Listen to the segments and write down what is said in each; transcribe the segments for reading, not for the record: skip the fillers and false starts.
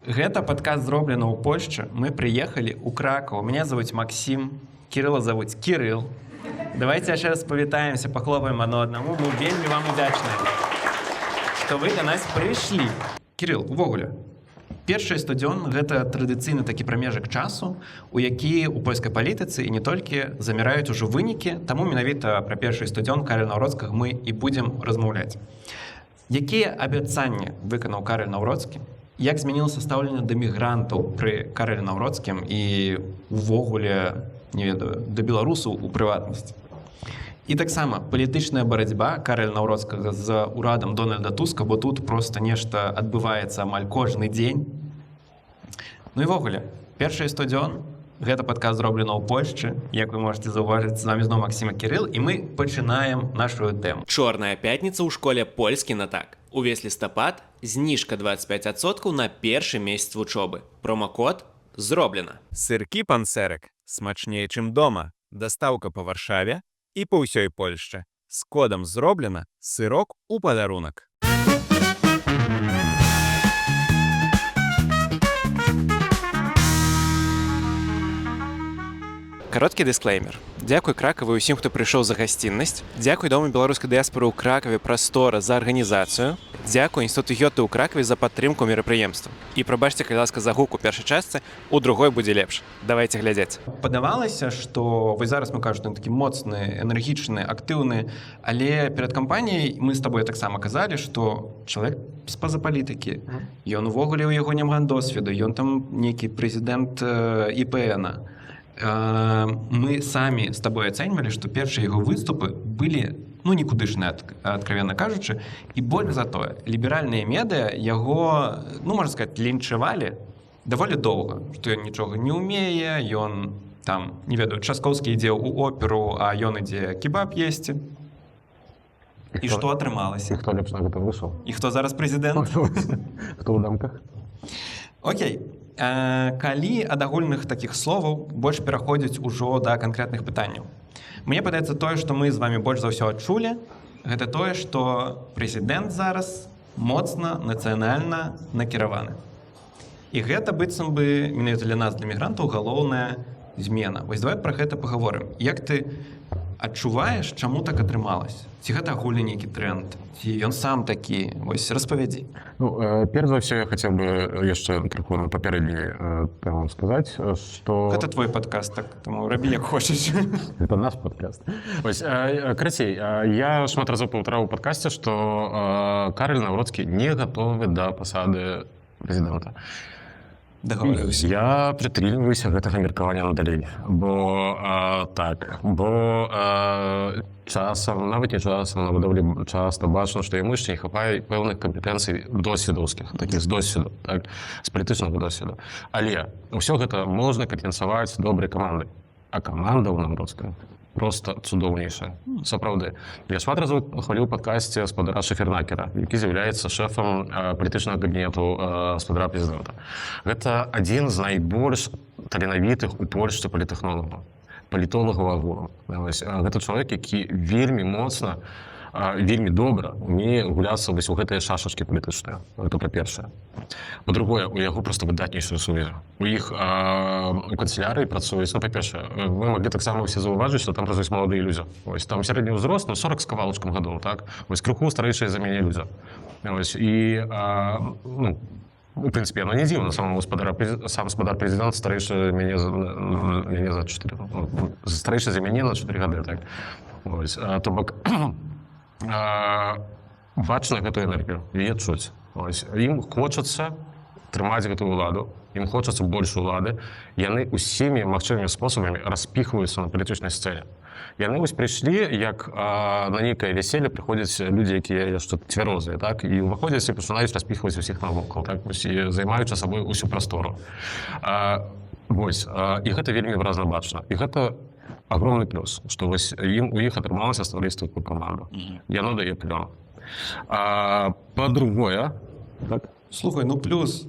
Гэта падкаст зроблена ў Польшчы. Мы прыехалі ў Кракаў. Меня зовут Максим, Кирилла зовут Кирилл. Давайте яшчэ раз павітаемся, пахлопаем адно аднаму. Мы вельмі вам удзячныя, што вы да нас прыйшлі. Кирилл, увогуле, першы стадыён гэта традыцыйны такі прамежак часу, у які ў польскай палітыцы і не толькі заміраюць ужо вынікі, таму менавіта пра першы стадыён Карля Наўродскага мы і будзем размаўляць. Якія абяцанні выканаў Карл Наўродскі? Як змянілася стаўленне да мігрантаў пры Карле Наўродскім і увогуле, не ведаю, да беларусаў у прыватнасці. І таксама палітычная барацьба Карля Наўродскага з урадам Дональда Туска, бо тут проста нешта адбываецца амаль кожны дзень. Ну і вогуле, першы стадыён, гэта падкаст зроблена ў Польшчы, як вы можете заўважыць, з вами зноў Максим і Кирилл, і мы пачынаем нашу тэму. Чорная пятніца ў школе польскі на так. Увесь лістапад, зніжка 25% на першы месяц вучобы. Промакод зроблена. Сыркі пансерак смачнее, чым дома. Дастаўка па Варшаве і па ўсёй Польшчы. З кодам зроблена сырок у падарунак. Кароткі дысклеймер. Дзякуй Кракаву і ўсім, хто прыйшоў за гасціннасць. Дзякуй Дому беларускай дыяспоры ў Кракаве «Прастора» за арганізацыю. Дзякуй Інстытуту Гёте ў Кракаве за падтрымку мерапрыемства. І прабачце, калі ласка, за гук у першай частцы, у другой будзе лепш. Давайце глядзець. Падавалася, што вось зараз мы кажам, такі моцны, энергічны, актыўны, але перад кампаніяй мы з табой таксама казалі, што чалавек з-па-за палітыкі. Ён увогуле ў яго няма досведу, ён там нейкі прэзідэнт ІПН-а. Мы самі з табой ацэньвалі, што першыя яго выступы былі нікудышныя, адкровенна кажучы, і больш за тое, ліберальныя медыа яго, можна сказаць, лінчавалі даволі доўга, што ён нічога не ўмее, ён там, не ведаю, Часкоўскі ідзе ў оперу, а ён ідзе кебаб есці. І што атрымалася? І хто лепш на гэта выйшаў? І хто зараз прэзідэнт? Хто ў дамках? Окей. Калі ад агульных такіх словаў больш пераходзіць ужо да канкрэтных пытанняў. Мне падаецца тое, што мы з вами больш за ўсё адчулі, гэта тое, што прэзідэнт зараз моцна нацыянальна накіраваны. І гэта быццам бы менавіта для нас, для мігрантаў, галоўная змена. Вось давай пра гэта пагаворым. Як ты адчуваеш, чаму так атрымалася? Ці гэта агульны нейкі тренд? Ці ён сам такі? Вось распавядзі. Перш за ўсё я хацеў бы яшчэ крыху на папярэдняй тэму сказаць, што... Гэта твой падкаст, так, таму рабі як хочаш. Это наш падкаст. Вось, карацей, я шмат разоў паўтараў у падкасце, што Карл Наўродскі не гатовы да пасады прэзідэнта. Дагаворыўся. Я прытрымліваюся гэтага меркавання надалей, бо часам, нават не часам, на даволі часта бачна, што яму яшчэ не хапае пэўных кампетэнцый досведаўскіх, такіх з досведу, так, з палітычнага досведу. Але ўсё гэта можна кампенсаваць добрай камандай. А каманда ў Наўродскага просто цудоўнейшая. Сапраўды. Я шмат разоў хваліў у падкасце спадара Шефернакера, які з'яўляецца шэфам палітычнага кабінету спадара прэзідэнта. Гэта адзін з найбольш таленавітых у Польшчы палітэхнолагаў, палітолагаў агулам. Гэта чалавек, які вельмі моцна, вельмі добра умее гуляцца вось у гэтыя шашачкі палітычныя. Гэта па-першае. Па-другое, у яго проста выдатнейшая сувязь. У іх у канцелярыі працуюць, па-першае, вы маглі таксама ўсе заўважыць, што там працуюць маладыя людзі. Вось там сярэдні ўзрост, 40 з кавалачкам гадоў, так? Вось крыху старэйшыя за мяне людзі. Вось і у прынцыпе, яно не дзіўна, сам спадар прэзідэнт старэйшы мяне за 4. Старэйшы за мяне на 4 гады, так. Вось, то бок бачна гэтую энергію, яе чуць. Ім хочацца трымаць гэтую ўладу, ім хочацца больш улады, яны ўсімі магчымымі спосабамі распіхваюцца на палітычнай сцэне. Яны вось прыйшлі, як на нейкае вяселле прыходзяць людзі, якія яшчэ цвярозыя, так, і ўваходзяць і пачынаюць распіхваць усіх навокал, так, і займаючы сабой усю прастору. Вось, і гэта вельмі выразна бачна. І гэта агромны плюс, што вось у іх атрымалася стварыць такую каманду. Яно дае плён. Па-другое, так? Слухай, плюс.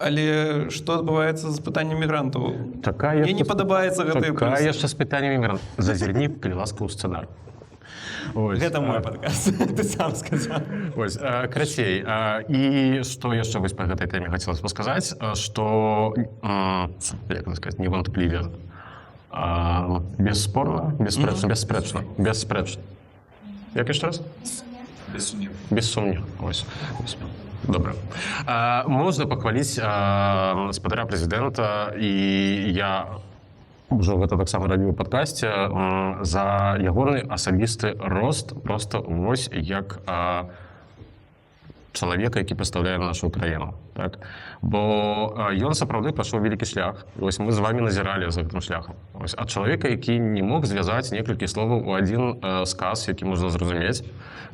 Але што адбываецца з пытаннем мігрантаў? Мне не падабаецца гэта плюс. Такая яшчэ з пытаннем мігрантаў. Зазірні, калі ласка, у сцэнар. Ось, Гэта мой падкаст, ты сам сказаў. Ось, красей. І што яшчэ вось па гэтай тэме хацелася б сказаць, што, як это сказаць, не вантпліве, бесспорна, беспрэчна. Як яшчэ раз? Без сумнів. Ось. Добре. Можна похваліць гаспадаря прэзідэнта, і я ўжо гэта таксама рабіў у падкасце, за ягоны асабісты рост, просто вось як чалавека, які прадстаўляе нашу краіну. Так? Бо ён сапраўды прайшоў вялікі шлях. Вось мы з вамі назіралі за гэтым шляхам. Ось, ад чалавека, які не мог звязаць некалькі словаў у адзін сказ, які можна зразумець,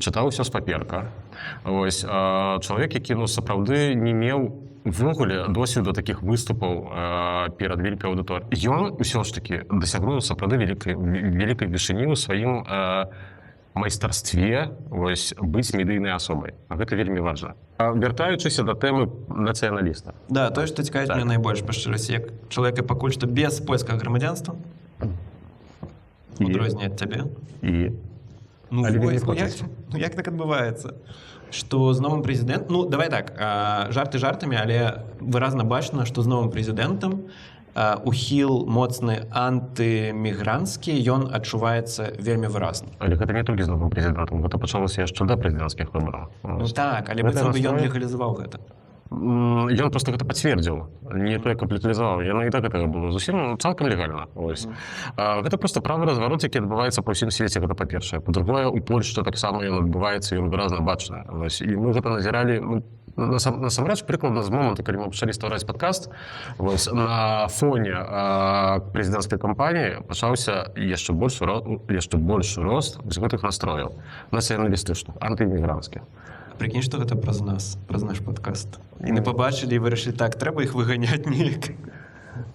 чытаў усё з паперка. Ось, чалавек, які сапраўды не меў увогуле досведу такіх выступаў перад вялікай аўдыторыяй. Ён усё ж такі дасягнуў сапраўды вялікай вышыні ў сваім майстарстве, вось, быць медыйнай асобай. А гэта вельмі важна. Вяртаючыся да тэмы нацыяналіста. Да, тое, што цікавіць мне найбольш па шчырасці, як чалавека пакуль што без польскага грамадзянства, адрозненне ад цябе. І? Ну, Але вось, вельмі як так адбываецца? Што з новым прэзідэнтам... Ну, давай так, жарты жартамі, але выразна бачна, што з новым прэзідэнтам ухіл моцны антымігранцкі, ён адчуваецца вельмі выразна. Але гэта не толькі з новым прэзідэнтам, гэта пачалося яшчэ да прэзідэнцкіх выбараў. Ну так, але быццам бы ён легалізаваў гэта. Ён просто гэта пацвердзіў, не тое капіталізаваў. Яно і так гэтага было зусім цалкам легальна. Ось. Гэта просто правы разварот, які адбываецца па ўсім свеце, гэта па-першае. Па-другое, у Польшчы таксама ён адбываецца, ён выразна бачны. І мы гэта назіралі... Насамрэч, прыкладна з моманту, калі мы пачалі ствараць падкаст, вось, на фоне прэзідэнцкай кампаніі пачаўся яшчэ большы рост з гэтых настрояў нацыяналістычных, антыімігранцкіх. Прыкінь, што гэта праз нас, праз наш падкаст. І мы пабачылі і вырашылі, так, трэба іх выганяць неяк.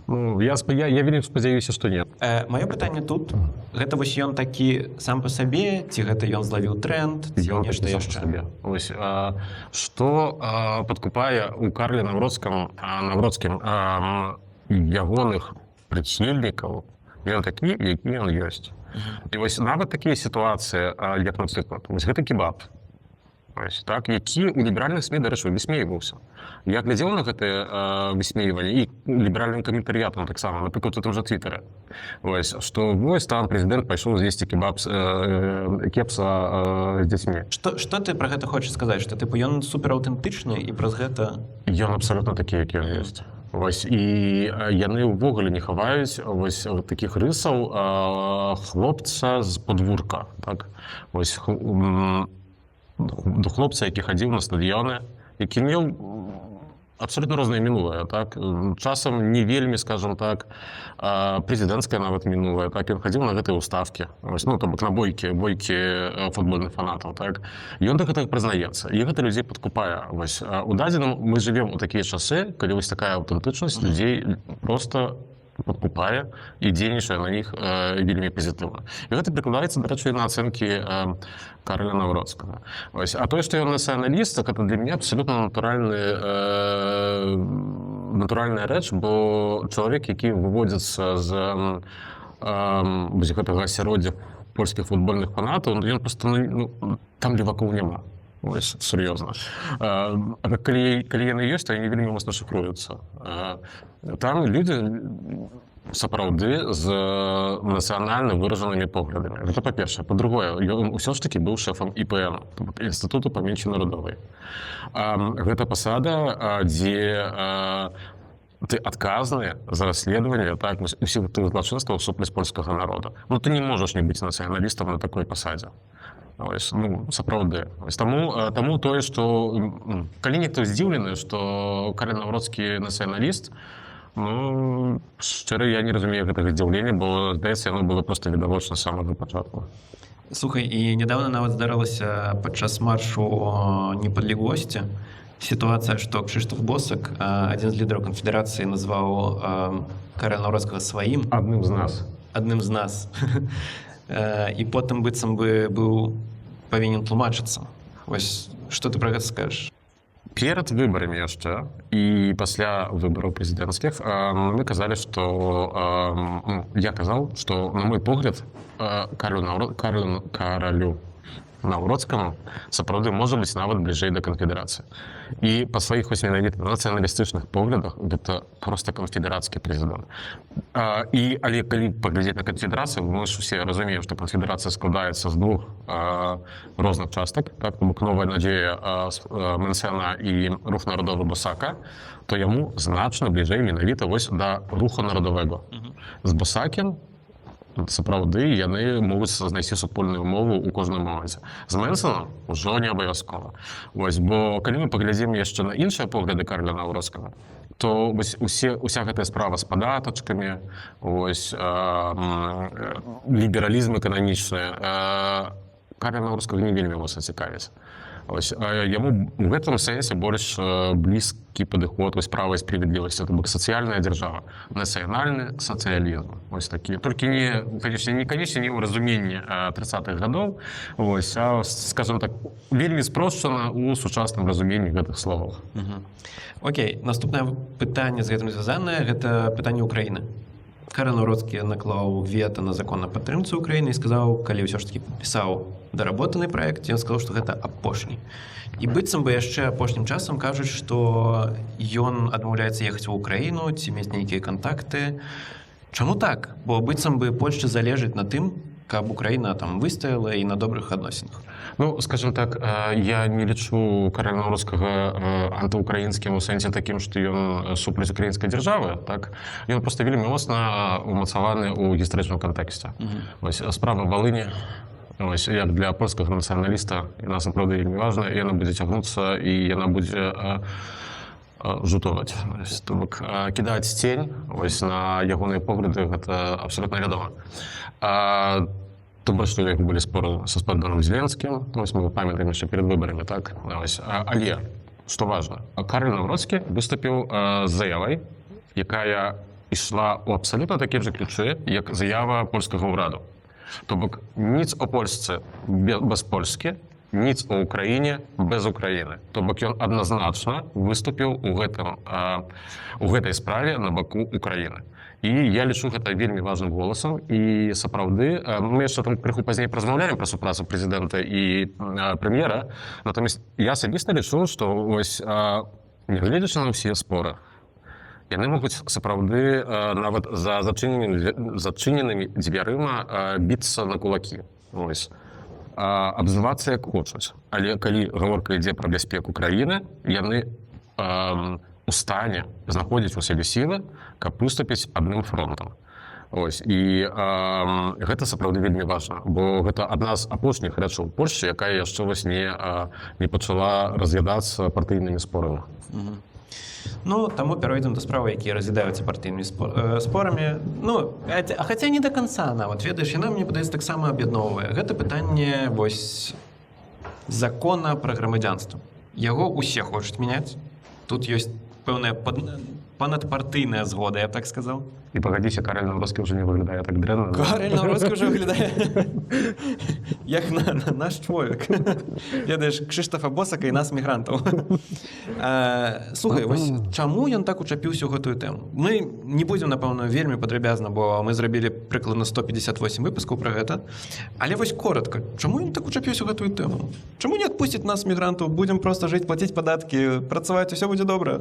Ну, я вельмі спадзяюся, што не. Маё пытанне тут, гэта вось ён такі сам па сабе, ці гэта ён злавіў тренд, ці нешта яшчэ? Вось, што падкупае ў Карле Навроцкім ягоных прыхільнікаў, ён такі, які ён ёсць. І вось нават такія сітуацыі, як, напрыклад, вось гэта кебаб, ось, так, які ў ліберальных СМІ, дарэчы, высмейваўся. Я глядзеў на гэтае высмейванне і ліберальным каментарыятам таксама, напрыклад, у тым жа Твітары. Вось, што вось там прэзідэнт пайшоў з'есці кепса з дзяцьмі. Што ты пра гэта хочаш сказаць? Што тыпу ён супераўтэнтычны і праз гэта... Ён абсалютна такі, які ён ёсць. Вось, і яны ўвогуле не хаваюць вось такіх рысаў хлопца з падвурка. Так? Вось, до хлопца, які хадзіў на стадыёны, які меў абсолютно рознае мінулае. Так? Часам не вельмі, скажем так, прэзідэнцкае нават мінулае. Так? Ён хадзіў на гэтыя ўставкі, вось, ну, то бок на бойкі футбольных фанатаў. Так? Ён да гэтага прызнаецца. І гэта людзей падкупае. Вось, у дадзеным мы жывем у такія часы, калі вось такая аўтэнтычнасць людзей просто падкупае і дзейнічае на іх вельмі пазітыўна. І гэта прыкладаецца, дарэчы, на ацэнкі Карля Навроцкага. А тое, што ён нацыяналіст, гэта для мяне абсалютна натуральная рэч, бо чалавек, які выводзіцца з гэтага асяроддзя польскіх футбольных фанатаў, ён проста там левакоў няма. Ось, сур'ёзна. Калі яны ёсць, то яны вельмі моцна шыфруюцца. Там людзі сапраўды з нацыянальна выражанымі поглядамі. Гэта па-першае. Па-другое, ён усё ж такі быў шэфам ІПН, Інстытуту памяці народовай. Гэта пасада, дзе ты адказны за расследаванне, так, усіх тых злачынстваў супраць польскага народа. Ну, ты не можаш не быць нацыяналістам на такой пасадзе. Ось, ну, сапраўды. Таму тое, што калі нехто здзіўлены, што Карле Навроцкі нацыяналіст, ну, шчыра, я не разумею гэтага здзіўлення, бо, здаецца, яно было проста відавочна з самага пачатку. Слухай, і нядаўна нават здарылася падчас маршу непадлеглосці сітуацыя, што Кшыштоф Босак, адзін з лідараў канфедэрацыі, назваў Карля Навроцкага сваім. Адным з нас. І потым быццам бы быў павінен тлумачыцца. Вось, што ты пра гэта скажаш? Перад выбарамі яшчэ і пасля выбараў прэзідэнцкіх мы казалі, што я казаў, што на мой погляд каралю Наўродскаму сапраўды можа быць нават бліжэй да канфедэрацыі. І па сваіх вось менавіта нацыяналістычных поглядах гэта проста канфедэрацкі прэзідэнт. Але калі паглядзець на канфедэрацыю, мы ж усе разумеем, што канфедэрацыя складаецца з двух розных частак, так, бок Новая надзея Менсена і рух народовы Босака, то яму значна бліжэй менавіта вось да руху народовага. З Босакім сапраўды яны могуць знайсці супольную мову ў кожным моменце. З Менсенам ужо не абавязкова. Вось, бо калі мы паглядзім яшчэ на іншыя погляды Карля Наўродскага, то вось уся гэтая справа з падатачкамі, вось лібералізм эканамічны, Карля Наўродскага не вельмі моцна цікавіць. Ось, яму в гэтым сэнсе больш блізкі падыход вось права і справядлівасці, то бок сацыяльная дзяржава, нацыянальны сацыялізм. Вось такі. Толькі не ў разуменні 30-х гадоў, вось, а, скажем так, вельмі спрошчана ў сучасным разуменні гэтых словаў. Окей, наступнае пытанне з гэтым звязанае, гэта пытанне Украіны. Карл Наўродскі наклаў вета на закон на падтрымцы Украіны і сказаў, калі ўсё ж такі падпісаў даработаны праект, ён сказаў, што гэта апошні. І быццам бы яшчэ апошнім часам кажуць, што ён адмаўляецца ехаць у Украіну, ці мець нейкія кантакты. Чаму так? Бо быццам бы Польшча залежыць на тым, каб Украіна там выстаяла і на добрых адносінах. Ну, скажем так, я не лічу Карля Наўродскага антыукраінскім у сэнсе такім, што ён супраць украінскай дзяржавы, так? Ён проста вельмі моцна умацаваны ў гістарычным кантэксце. Вось, справа Валыні, вось, як для польскага нацыяналіста, яна сапраўды вельмі важна, і яна будзе цягнуцца, і яна будзе жутоваць. То бок, кідаць цень вось, на ягоныя погляды, гэта абсалютна вядома. Тым больш, што у іх былі споры са спадаром Зеленскім, вось мы памятаем яшчэ перад выбарамі, так? Вось. Але, што важна, Карл Наўродскі выступіў з заявай, якая ішла ў абсалютна такім жа ключы, як заява польскага ўраду. То бок, ніц о Польсцы без Польскі, ніц у Украіне без Украіны. То бок, ён адназначна выступіў у гэтай справе на баку Украіны. І я лічу гэта вельмі важным голасам. І сапраўды, мы яшчэ там крыху пазней размаўляем пра супрацу прэзідэнта і прэм'ера, натомість я асабіста лічу, што вось, нягледзячы на ўсе споры, яны могуць сапраўды нават за зачыненымі дзвярыма біцца на кулакі. Вось. Абзывацца як хочуць. Але калі гаворка ідзе пра бяспеку краіны, яны у стане знаходзіць у сябе сілы, каб выступіць адным фронтам. Ось. І гэта сапраўды вельмі важна, бо гэта адна з апошніх рэчаў Польшчы, якая яшчэ вось не пачала разглядацца партыйнымі спорамі. Ну, таму перайдзем да справы, якія разглядаюцца партыйнымі спорамі. Ну, хаця не да канца нават, ведаеш, яна, мне падаецца, таксама аб'ядноўвае. Гэта пытанне вось закона пра грамадзянства. Яго ўсе хочуць мяняць. Тут ёсць пэўная панадпартыйная згода, я б так сказаў. І пагадзіся, Карл Наўродскі ўжо не выглядае так дрэнна. Карл Наўродскі ўжо выглядае як наш чоловік. Ведаеш, Кшыштафа Босака і нас, мігрантаў. Слухай, вось чаму ён так учапіўся ў гэтую тэму? Мы не будзем, напэўна, вельмі падрабязна, бо мы зрабілі прыкладна 158 выпускаў пра гэта. Але вось коратка, чаму ён так учапіўся ў гэтую тэму? Чаму не адпусціць нас, мігрантаў? Будзем проста жыць, плаціць падаткі, працаваць, усё будзе добра.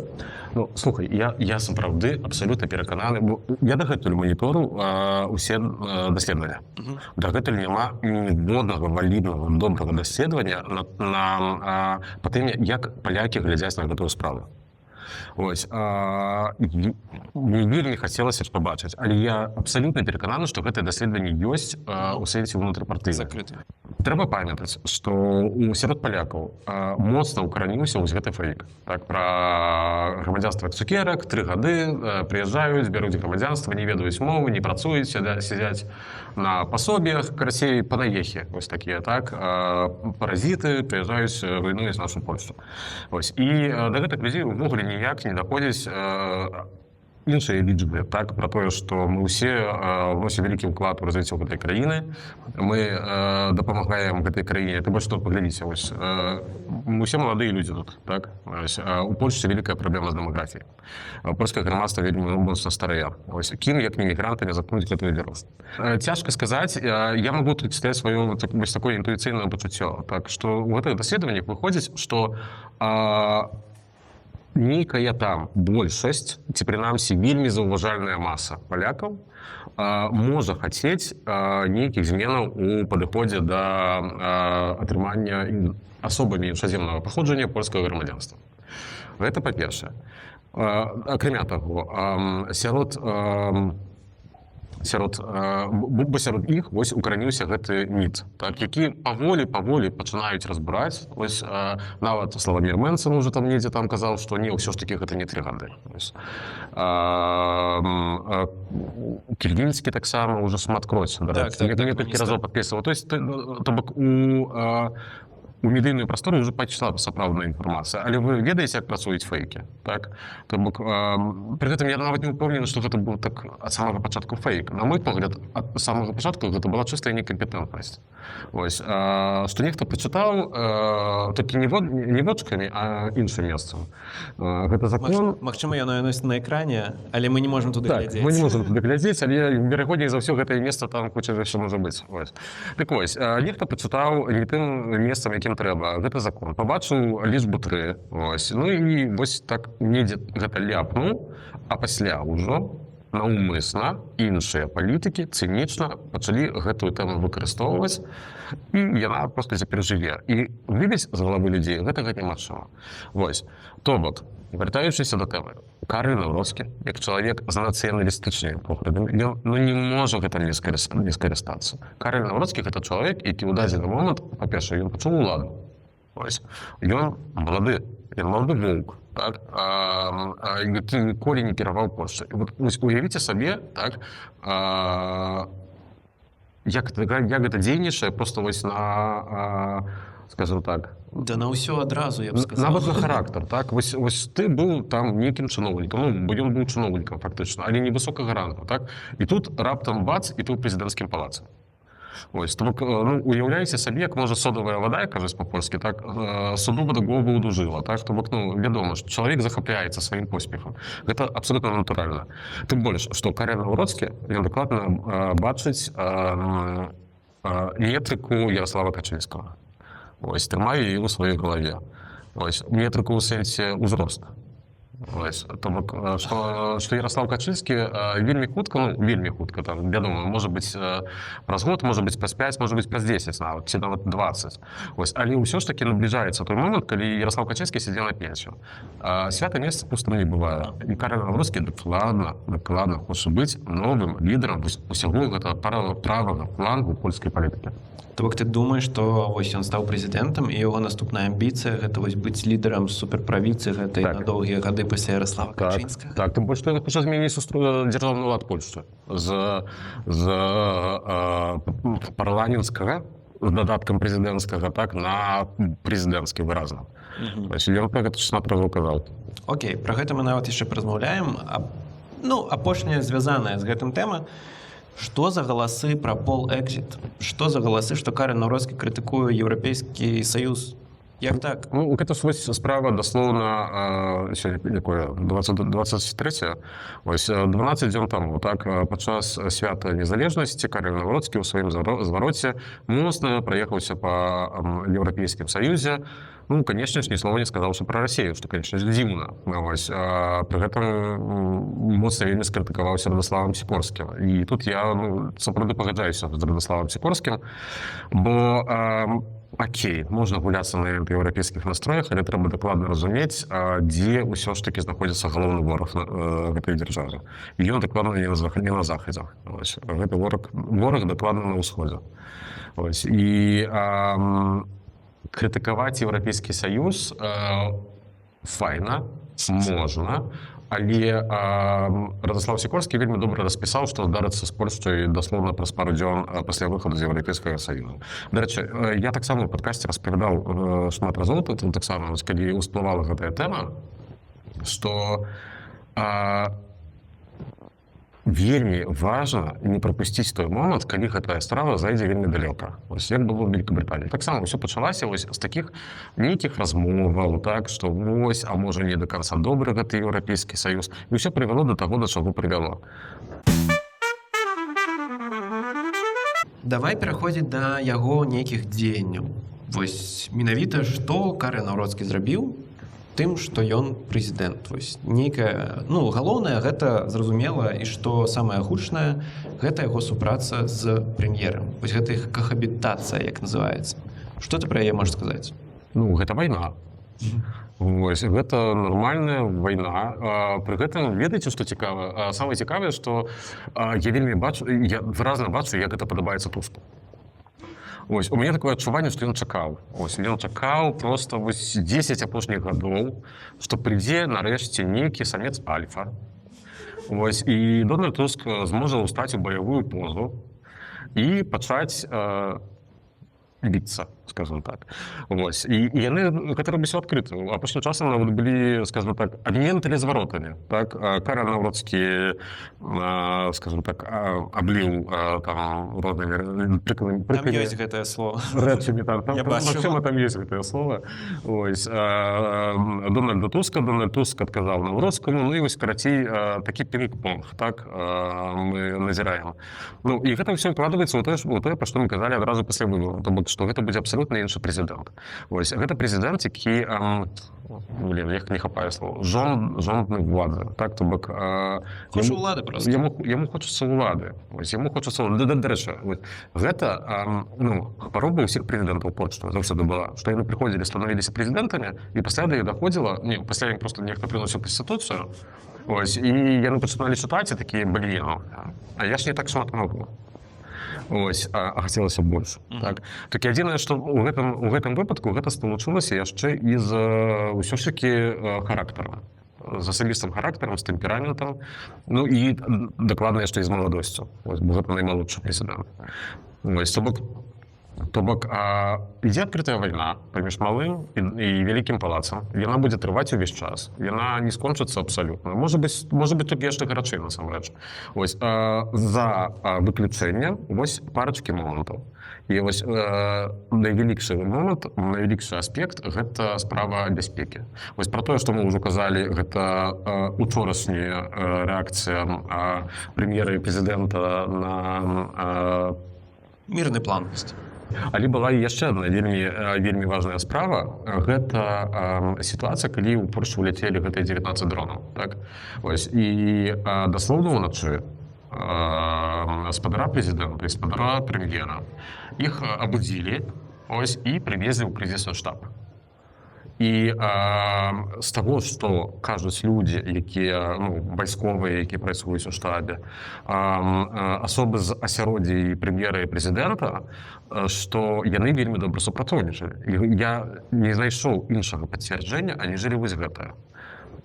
Ну, слухай, я сапраўды абсалютна перакананы, бо я дагэтуль манітору усе даследавання. Дагэтуль няма ніводнага валіднага добрага даследавання па тэме, як палякі глядзяць на гэтую справу. Ось. Мне вельмі хацелася ж пабачыць, але я абсалютна перакананы, што гэтае даследаванне ёсць у сэнсе ўнутрыпартыйнае. Трэба памятаць, што сярод палякаў моцна ўкараніўся вось гэты фэйк. Так, пра грамадзянства як цукерак, 3 гады прыязджаюць, бяруць грамадзянства, не ведаюць мовы, не працуюць, сядзяць на пасобіях, карацей, панаехі, вось такія, так, паразіты прыязджаюць, вайнуюць нашу Польшчу. Вось. І да гэтых людзей увогуле ніяк не даходзіць іншыя лічбы, так, пра тое, што мы ўсе вносім вялікі ўклад у развіццё гэтай краіны, мы дапамагаем гэтай краіне. Ты больш што паглядзіце, вось, мы все молодые люди тут, так? У Польши великая проблема з демографією. Польське громадство вельмі моцна старе. Ось кім, як мігранти, не заткнуть гэтую дзіру. Цяжка сказаць, я могу тут сказаць сваё вось такое інтуіцыйнае пачуццё, так, што ў гэтых даследаваннях выходзіць, што нейкая там большасць, ці прынамсі вельмі заўважальная маса палякаў можа хацець нейкіх зменаў у падыходзе да атрымання асобамі іншаземнага паходжання польскага грамадзянства. Гэта па-першае. Акрамя таго, сярод іх вось укараніўся гэты міт, так, які паволі пачынаюць разбураць. Вось нават Славамір Менцэн уже там недзе там казаў, што не, ўсё ж такі гэта не 3 гады. Кільвінскі таксама уже шматкроць некалькі разоў падпісваў. То бок у медыйную прастору уже пайшла сапраўдная інфармацыя, але вы ведаеце, як працуюць фейкі, так? То бок пры гэтым я нават не ўпэўнены, што гэта быў так ад самага пачатку фейк. На мой погляд, ад самага пачатку гэта была чыстая некампетэнтнасць. Вось, што нехта прачытаў такі не вочкамі, а іншым месцам. Гэта закон. Магчыма, яно ёсць на экране, але мы не можам туды глядзець. Так, мы не можам туды глядзець, але верагодней за ўсё гэтае месца там куча рэчаў можа быць. Так вось, нехта прачытаў не тым месцам, якім трэба. Гэта закон. Пабачыў лічбу 3. Ось. Ну і вось так недзе гэта ляпнуў, а пасля ўжо наўмысна іншыя палітыкі цынічна пачалі гэтую тэму выкарыстоўваць, і яна проста цяпер жыве. І выбіць з галавы людзей гэтага немагчыма. Вось. То бок, вяртаючыся да тэмы, Карл Навроцкі, як чалавек з нацыяналістычнымі поглядамі, ён не можа гэтым не скарыстацца. Карл Навроцкі — гэта чалавек, які ў дадзены момант, па-першае, ён пачуў уладу. Ось. Ён малады воўк, так? Ніколі не кіраваў Польшчай. Вось уявіце сабе, так, як гэта дзейнічае проста вось на, скажем так, да на ўсё адразу, я б сказаў. Нават на характар, так? Вось ты быў там нейкім чыноўнікам, бо ён быў чыноўнікам фактычна, але невысокага рангу, так? І тут раптам бац, і ты ў прэзідэнцкім палацы. Ось, то уяўляеце сабе, як можа содавая вада, кажуць па-польскі, так, суду педагогу удужыла, так? То бок, вядома, што чалавек захапляецца сваім поспехам. Гэта абсолютна натуральна. Тым больш, што Карл Навроцкі, ён дакладна бачыць метрыку Ярослава Качынскага. Ось, трымаю яе ў сваёй галаве. Ось, метрыку ў сэнсе ўзроста. Ось, то бок, што Ярослав Качынскі вельмі хутка, там, вядома, можа быць праз год, можа быць праз 5, можа быць праз 10 нават, ці нават 20. Ось, але ўсё ж такі набліжаецца той момант, калі Ярослав Качынскі сядзе на пенсію. Свята месца пустым не бывае. І Карл Навроцкі дакладна хоча быць новым лідарам усяго гэтага правага флангу польскай палітыкі. То бок ты думаеш, што вось ён стаў прэзідэнтам, і яго наступная амбіцыя гэта вось быць лідарам суперправіцы гэтай на доўгія гады пасля Ярослава Качынскага? Так, тым больш, што ён хоча змяніць дзяржаўны лад Польшчы з парламенцкага з дадаткам прэзідэнцкага, так, на прэзідэнцкі выразна. Ён пра гэта шмат разоў казаў. Окей, пра гэта мы нават яшчэ паразмаўляем. Апошняя звязаная з гэтым тэма. Што за галасы пра пол-экзіт? Што за галасы, што Карл Навроцкі крытыкуе Еўрапейскі Саюз? Як так? Гэта ж вось справа даслоўна, якое, 23-е, ось 12 дзён таму, так, падчас свята незалежнасці Карл Навроцкі ў сваім звароце моцна праехаўся па Еўрапейскім Саюзе. Конечно ж, ні слова не сказаўшы пра Расію, што, конечно ж, дзіўна. Пры гэтым моцна вельмі скрытыкаваўся Радаславам Сікорскім. І тут я сапраўды пагаджаюся з Радаславам Сікорскім, бо окей, можна гуляцца на еўрапейскіх настроях, але трэба дакладна разумець, дзе ўсё ж такі знаходзіцца галоўны вораг гэтай дзяржавы. І ён дакладна не на захадзе. Гэты вораг дакладна на ўсходзе. І крытыкаваць Еўрапейскі Саюз файна, можна, але Радаслав Сікорскі вельмі добра распісаў, што здарыцца з Польшчай даслоўна праз пару дзён пасля выхаду з Еўрапейскага Саюзу. Дарэчы, я таксама ў падкасці распавядаў шмат разоў, таксама, калі ўсплывала гэтая тэма, што вельмі важна не прапусціць той момант, калі гэтая страва зайдзе вельмі далёка. Вось як было ў Великабрытаніі. Таксама ўсё пачалася вось з такіх нейкіх размоваў, так, што вось, а можа не до конца добры гэты Еўрапейскі Саюз. І ўсё прывяло да таго, да чаго прывяло. Давай пераходзіць да яго нейкіх дзеянняў. Вось менавіта што Карл Наўродскі зрабіў тым, што ён прэзідэнт. Вось нейкае, ну, галоўнае гэта зразумела, і што самае гучнае гэта яго супраца з прэм'ерам. Вось гэта іх кахабітацыя, як называецца. Што ты пра яе можаш сказаць? Ну, гэта вайна. Вось, гэта нармальная вайна. Пры гэтым ведаеце, што цікава? Самае цікавае, што я вельмі бачу, я выразна бачу, як гэта падабаецца Туску. Ось, у мяне такое адчуванне, што ён чакаў. Ось, ён чакаў проста вось 10 апошніх гадоў, што прыйдзе нарэшце нейкі самец альфа. Ось, і Дональд Туск зможа ўстаць у баявую позу і пачаць біцца, скажем так. Вось. І яны гэта робяць адкрыта. Апошнім часам нават былі, скажем так, абменты зваротамі. Так? Карл Наўродскі, скажем так, абліў там рознымі прыкладамі. Там ёсць гэтае слово. Рэчамі там. Я бачу. Магчыма, там ёсць гэтае слово. Ось. Дональд Туск адказаў Наўродскаму, ну і вось, карацей, такі пінг-понг, так, мы назіраем. Ну, і гэта ўсё вкладваецца ў тое, пра што мы казалі адразу пасля выбораў. То бок, што гэта будзе абсалютна іншы прэзідэнт. Вось, гэта прэзідэнт, які, як не хапае слова, жонны ўлады. Так, то бок... Хоча ўлады проста. Яму хочацца ўлады. Вось, яму хочацца ўлады. Дарэчы, гэта, ну, хвароба ўсіх прэзідэнтаў Польшчы заўсёды была, што яны прыходзілі, станавіліся прэзідэнтамі, і пасля да іх даходзіла, пасля ім проста нехта прыносіў канстытуцыю, ось, і яны пачыналі чытаць і такія, а я ж не так шмат могу. Ось, а хацелася больш. Так адзінае, што ў гэтым выпадку гэта спалучылася яшчэ і з ўсё ж такі характарам, з асабістым характарам, з тэмпераментам, ну і дакладна яшчэ і з маладосцю. Ось, бо гэта наймалодшы прэзідэнт. Ось, то бок, ідзе адкрытая вайна паміж малым і вялікім палацам. Яна будзе трываць увесь час. Яна не скончыцца абсалютна. Можа быць, толькі яшчэ гарачэй, насамрэч. Ось, за выключэннем вось парачкі момантаў. І вось найвялікшы момант, найвялікшы аспект – гэта справа бяспекі. Вось пра тое, што мы ўжо казалі, гэта учорашняя рэакцыя прэм'ера і прэзідэнта на мірны план. Але была яшчэ адна вельмі важная справа. Гэта сітуацыя, калі ў Польшчу ўляцелі гэтыя 19 дронаў. Так? Ось, і даслоўна ўначы спадара прэзідэнта і спадара прэм'ера іх абудзілі, ось, і прывезлі ў крызісны штаб. І з таго, што кажуць людзі, якія, вайсковыя, якія працуюць у штабе, асобы з асяроддзя прэм'ера і прэзідэнта, што яны вельмі добра супрацоўнічалі. Я не знайшоў іншага пацвярджэння, аніжэлі вось гэтае.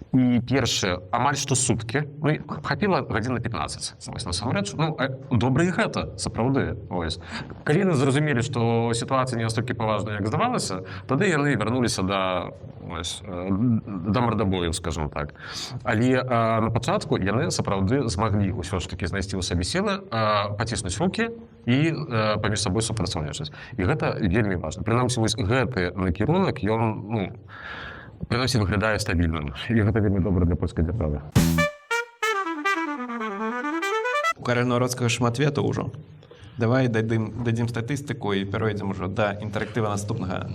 І першыя амаль што суткі, хапіла гадзіна 15. Вось, насамрэч, добра і гэта, сапраўды. Ось. Калі яны зразумелі, што сітуацыя не настолькі паважная, як здавалася, тады яны вярнуліся да мардабояў, скажем так. Але на пачатку яны сапраўды змаглі ўсё ж такі знайсці ў сабе сілы, паціснуць рукі і паміж сабой супрацоўнічаць. І гэта вельмі важна. Прынамсі, вось гэты накірунак, ён, прынамсі, выглядае стабільным. І гэта вельмі добра для польскай дзяржавы. У Карла Наўродскага шмат ветаў ужо. Давай дадзім статыстыку і перайдзем ужо да інтэрактыва наступнага.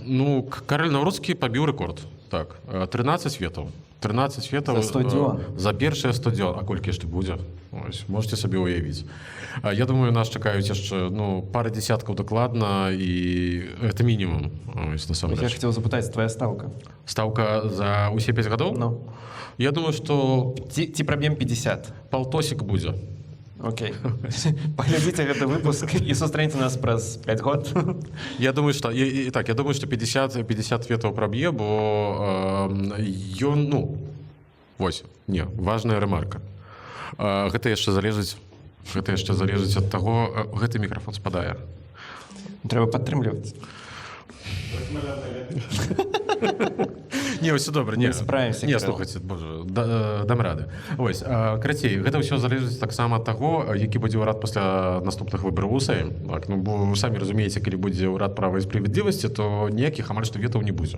Карл Наўродскі пабіў рэкорд. Так, 13 ветаў. 13 ветаў за 100 дзён. За першыя 100 дзён. А колькі ж ты будзе? Ось, можете сабе ўявіць. Я думаю, нас чакаюць яшчэ пара дзесяткаў дакладна, і гэта мінімум. Ось, Я хацеў запытаць, твая стаўка? Стаўка за ўсе 5 гадоў? Я думаю, што... Ці праб'ем 50? Паўтосік будзе. Окей. Паглядзіце гэты выпуск і сустрэньце нас праз 5 год. Я думаю, што 50 ветаў праб'е, бо ён, вось, важная рэмарка. Гэта яшчэ залежыць ад таго, гэты мікрафон спадае. Трэба падтрымліваць. Не, все добре. Не, Мы справимся, Не, Кирилл. слухайте, боже, дам рады. Ось, карацей, гэта ўсё залежыць таксама ад таго, які будзе ўрад пасля наступных выбараў у Сейм. Так, ну, бо вы самі разумееце, калі будзе ўрад права і справядлівасці, то ніякіх амаль што ветаў не будзе.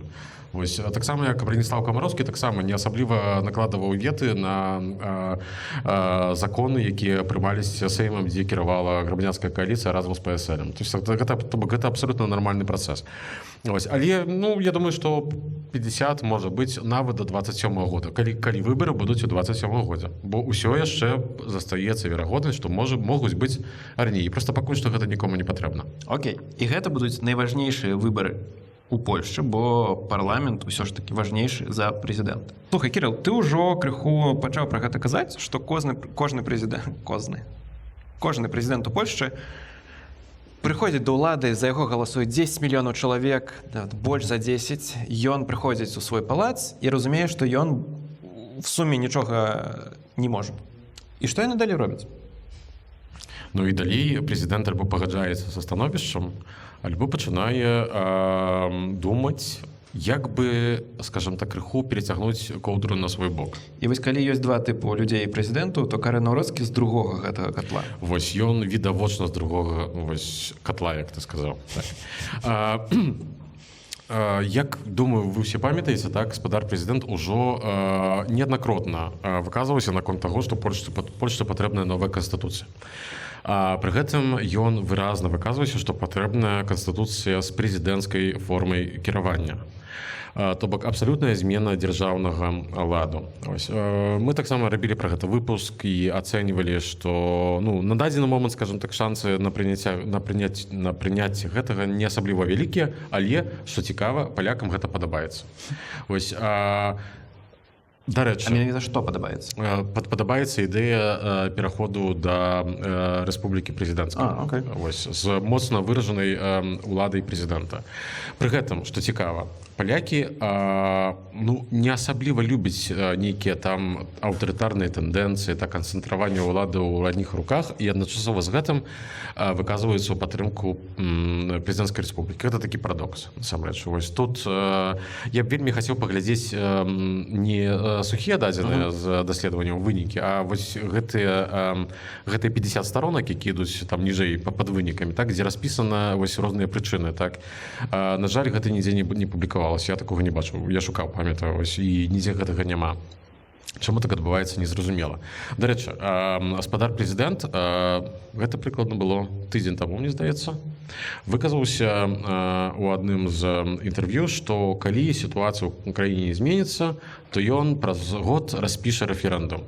Ось, таксама як Браніслав Камароўскі таксама не асабліва накладаваў веты на законы, якія прымаліся Сеймам, дзе кіравала грамадзянская кааліцыя разам з ПСЛ. То есть гэта абсолютно нормальны працэс. Ось, але, ну, я думаю, што 50 можа быць нават до 27-го года, калі выбары будуць у 27-го годзе. Бо ўсё яшчэ застаецца верагоднасць, што могуць быць раней. Просто пакуль што гэта нікому не патрэбна. Окей. І гэта будуць найважнейшыя выбары у Польшчы, бо парламент ўсё ж такі важнейшы за прэзідэнта. Слухай, Кірыл, ты ўжо крыху пачаў пра гэта казаць, што кожны прэзідэнт у Польшчы прыходзіць да ўлады, за яго галасуе 10 мільёнаў чалавек, больш за 10. Ён прыходзіць у свой палац і разумее, што ён в суме нічога не можа. І што яны далей робяць? Ну і далей прэзідэнт альбо пагаджаецца са становішчам, альбо пачынае думаць, як бы, скажем так, крыху перецягнуць коўдру на свой бок. І вось калі ёсць два тыпу людзей прэзідэнту, то Карен Наўроцкі з другога гэтага катла. Вось ён відавочна з другога вось катла, як ты сказаў. Так. Як, думаю, вы ўсе памятаеце, так, гаспадар прэзідэнт ужо неаднакратна выказваўся наконт таго, што Польшчы патрэбная новая канстытуцыя. Пры гэтым ён выразна выказваўся, што патрэбная канстытуцыя з прэзідэнцкай формай кіравання. То бок абсалютная змена дзяржаўнага ладу. Ось. Мы таксама рабілі пра гэта выпуск і ацэньвалі, што на дадзены момант, скажем так, шансы на прыняцце гэтага не асабліва вялікія, але, што цікава, палякам гэта падабаецца. Ось, дарэчы, менавіта што падабаецца? Падабаецца ідэя пераходу да рэспублікі прэзідэнцкай. Ось, з моцна выражанай уладай прэзідэнта. Пры гэтым, што цікава, палякі не асабліва любяць нейкія там аўтарытарныя тэндэнцыі, так, канцэнтраванне ўлады ў адных руках, і адначасова з гэтым выказваюцца ў падтрымку прэзідэнцкай рэспублікі. Гэта такі парадокс, насамрэч. Вось тут я б вельмі хацеў паглядзець не сухія дадзеныя з даследаванняў вынікі, а вось гэтыя 50 старонак, які ідуць там ніжэй пад вынікамі, так, дзе распісана вось розныя прычыны, так. На жаль, гэта нідзе не публікавалася, я такога не бачыў, я шукаў, памятаю, вось, і нідзе гэтага няма. Чаму так адбываецца, незразумела. Дарэчы, гаспадар прэзідэнт, гэта прыкладна было тыдзень таму, мне здаецца, выказаўся у адным з інтэрв'ю, што калі сітуацыя ў краіне не зменіцца, то ён праз год распіша рэферэндум.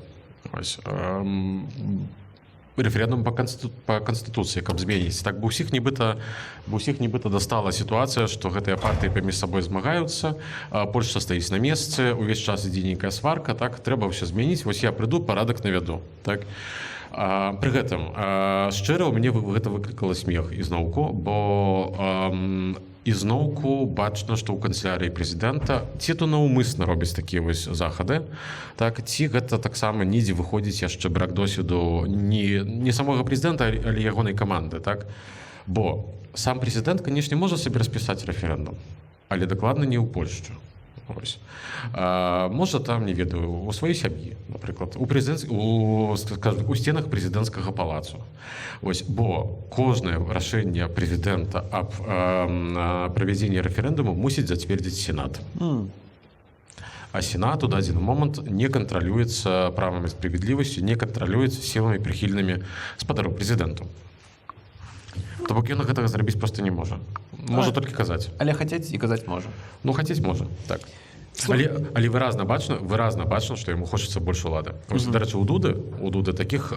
Рэферэндум па канстытуцыі, каб зменіць. Так, бо ўсіх нібыта дастала сітуацыя, што гэтыя партыі паміж сабой змагаюцца, Польшча стаіць на месцы, увесь час ідзе нейкая сварка, так, трэба ўсё змяніць, вось я прыйду, парадак навяду. Так. Пры гэтым, шчыра, у мяне гэта выклікала смех ізноўку, бо ізноўку бачна, што ў канцылярыі прэзідэнта ці то наўмысна робяць такія вось захады, так, ці гэта таксама недзе выходзіць яшчэ брак досведу не самога прэзідэнта, але ягонай каманды, так. Бо сам прэзідэнт, канешне, можа сабе распісаць рэферэндум, але дакладна не ў Польшчы. Ось. Можа там, не ведаю, у сваёй сям'і, напрыклад, у сценах прэзідэнцкага палацу. Ось, бо кожнае рашэнне прэзідэнта аб правядзенні рэферэндуму мусіць зацвердзіць Сенат. А Сенат у дадзены момант не кантралюецца правам і справядлівасцю, не кантралюецца сіламі прыхільнымі спадару прэзідэнту. То бок ён гэтага зрабіць проста не можа. Можа толькі казаць. Але хацець і казаць можа. Ну, хацець можа, так. Але выразна бачна, што яму хочацца больш улады. Дарэчы, у Дуды такіх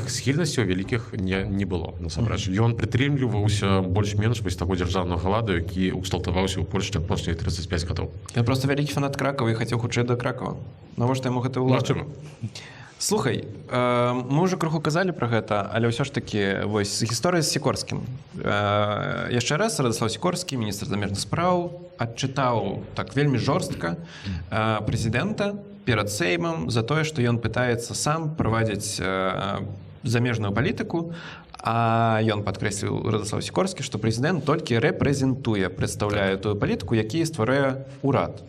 схільнасцяў вялікіх не было, насамрэч. Ён прытрымліваўся больш-менш вось таго дзяржаўнага ладу, які ўксталтаваўся ў Польшчы апошнія 35 гадоў. Я проста вялікі фанат Кракава і хацеў хутчэй да Кракава. Навошта яму гэта ўлада? Слухай, мы ўжо крыху казалі пра гэта, але ўсё ж такі вось гісторыя з Сікорскім. Яшчэ раз Радаслаў Сікорскі, міністр замежных спраў, адчытаў так вельмі жорстка прэзідэнта перад Сеймам за тое, што ён пытаецца сам правадзіць замежную палітыку, а ён падкрэсліў Радаслаў Сікорскі, што прэзідэнт толькі рэпрэзентуе, прадстаўляе тую палітыку, які стварае ўрад.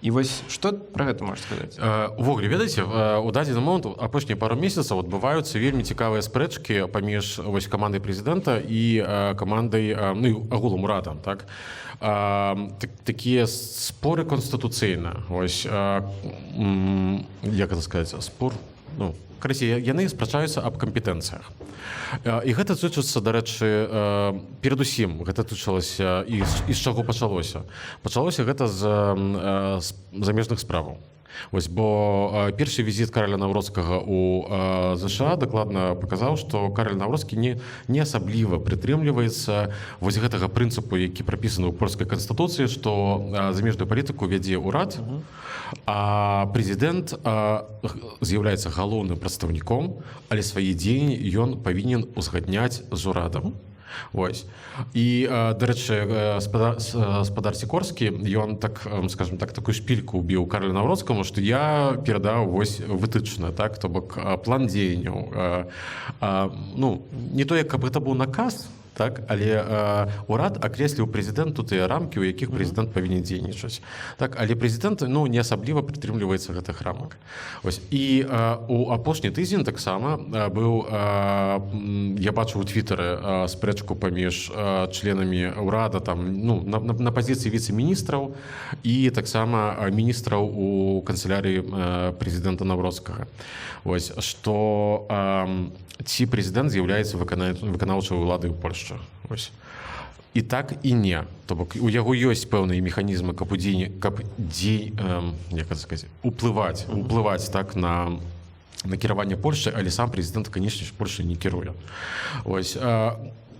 І вось што пра гэта можна сказаць? Увогуле, ведаеце, у дадзены момант апошнія пару месяцаў адбываюцца вельмі цікавыя спрэчкі паміж вось камандай прэзідэнта і камандай, ну і агулам урадам, так? Такія споры канстытуцыйныя. Вось, як гэта сказаць, спор, ну, карацей, яны спрачаюцца аб кампетэнцыях. І гэта тычыцца, дарэчы, перадусім, гэта тычылася і з чаго пачалося. Пачалося гэта з замежных справаў. Вось, бо першы візіт Караля Навроцкага у ЗША дакладна паказаў, што Караль Навроцкі не асабліва прытрымліваецца вось гэтага прынцыпу, які прапісаны ў польскай канстытуцыі, што замежную палітыку вядзе ўрад, а прэзідэнт з'яўляецца галоўным прадстаўніком, але свае дзеянні ён павінен узгадняць з урадам. Вось. І, дарэчы, спадар Сікорскі, ён, так, скажем так, такую шпільку ўбіў Каралю Навроцкаму, што я перадаў вось вытычна, так, то бок план дзеянняў. Ну, не то, як каб гэта быў наказ, так, але ўрад акрэсліў прэзідэнту тыя рамкі, у якіх прэзідэнт павінен дзейнічаць. Так, але прэзідэнт, ну, не асабліва прытрымліваецца гэтых рамак. Ось. І у апошні тыдзень таксама быў, я бачыў у твітары спрэчку паміж членамі ўрада там, ну, на пазіцыі віцэ-міністраў і таксама міністраў у канцылярыі прэзідэнта Навроцкага. Ось, што ці прэзідэнт з'яўляецца выканаўчай уладай у Польшчы. Ось. І так і не. То бок у яго ёсць пэўныя механізмы, каб уплываць так на кіраванне Польшчы, але сам прэзідэнт, канечне, Польшчы не кіруе. Ось.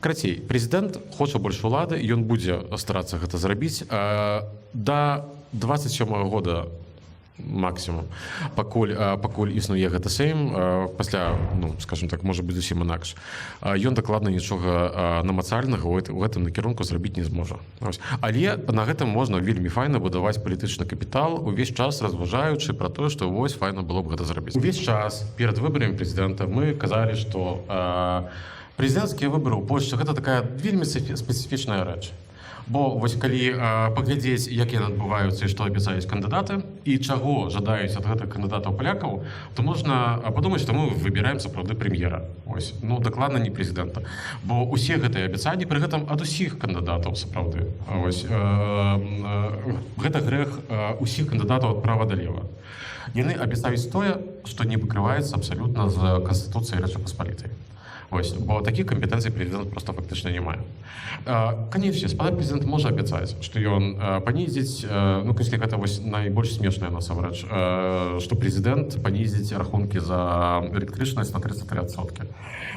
Карацей, прэзідэнт хоча больш улады, ён будзе старацца гэта зрабіць да 27-го года максимум, пакуль існуе гэта Сейм, пасля, ну, скажем так, можа быць зусім інакш. Ён дакладна нічога намацальнага у гэтым накірунку зрабіць не зможа. Але на гэтым можна вельмі файна будаваць палітычны капітал, увесь час разважаючы пра тое, што вось файна было б гэта зрабіць. Увесь час перад выбарамі прэзідэнта мы казалі, што прэзідэнцкія выбары ў Польшчы гэта такая вельмі спецыфічная рэч. Бо вось калі паглядзець, як яны адбываюцца і што абяцаюць кандыдаты і чаго жадаюць ад гэтых кандыдатаў палякаў, то можна падумаць, што мы выбіраем сапраўды прэм'ера. Ось, ну, дакладна не прэзідэнта. Бо усе гэтыя абяцанні пры гэтым ад усіх кандыдатаў сапраўды. Ось, гэта грэх усіх кандыдатаў ад права да лева. Яны абяцаюць тое, што не пакрываецца абсалютна з Канстытуцыяй Рэчы Паспалітай. Ось, бо такіх кампетэнцый прэзідэнт проста фактычна не мае. Канечне, спадар прэзідэнт можа абяцаць, што ён панізіць, ну, калі гэта вось найбольш смешнае насамрэч, што прэзідэнт панізіць рахункі за электрычнасць на 33%.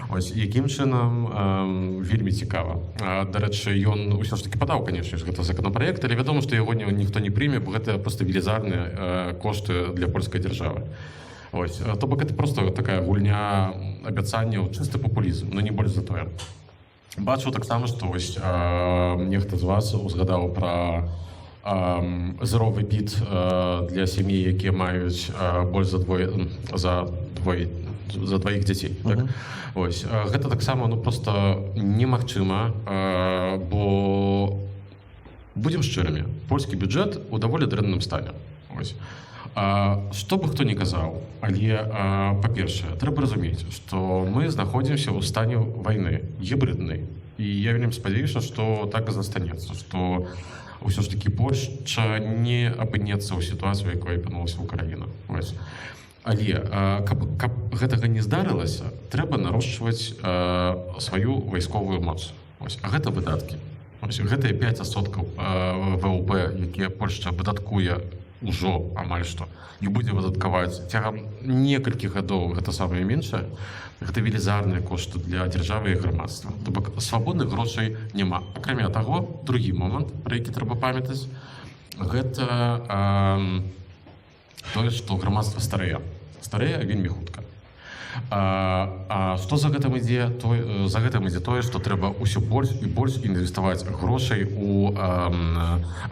Ось, якім чынам вельмі цікава. Дарэчы, ён усё ж такі падаў, канечне, гэта законапраект, але вядома, што яго ніхто не прыме, бо гэта проста велізарныя кошты для польскай дзяржавы. Ось, то бок это просто такая гульня абяцанняў, чысты папулізм, но не больш за тое. Бачу таксама, што вось нехта з вас узгадаў пра зеровы біт для сямей, якія маюць больш за двоіх дзяцей. Так? Ось, гэта таксама, ну, просто немагчыма, бо будзем шчырымі, польскі бюджэт у даволі дрэнным стане. Ось. Што бы хто не казаў, але, па-першае, трэба разумець, што мы знаходзімся ў стане вайны, гібриднай. І я вельмі спадзяюся, што так і застанецца, што ўсё ж такі Польшча не апынецца ў сітуацыю, якой апынулася Украіна. Ось. Але, каб гэтага не здарылася, трэба нарошчваць сваю вайсковую моц. Ось. А гэта выдаткі. Ось. Гэтыя 5% ВВП, якія Польшча выдаткуе ўжо амаль што і будзе выдаткаваць цягам некалькіх гадоў, гэта самае меншае, гэта велізарныя кошты для дзяржавы і грамадства. То бок свабодных грошай няма. Акрамя таго, другі момант, пра які трэба памятаць, гэта тое, што грамадства старэе. Старэе вельмі хутка. Што за гэтым ідзе? За гэтым ідзе тое, што трэба ўсё больш і больш інвеставаць грошай у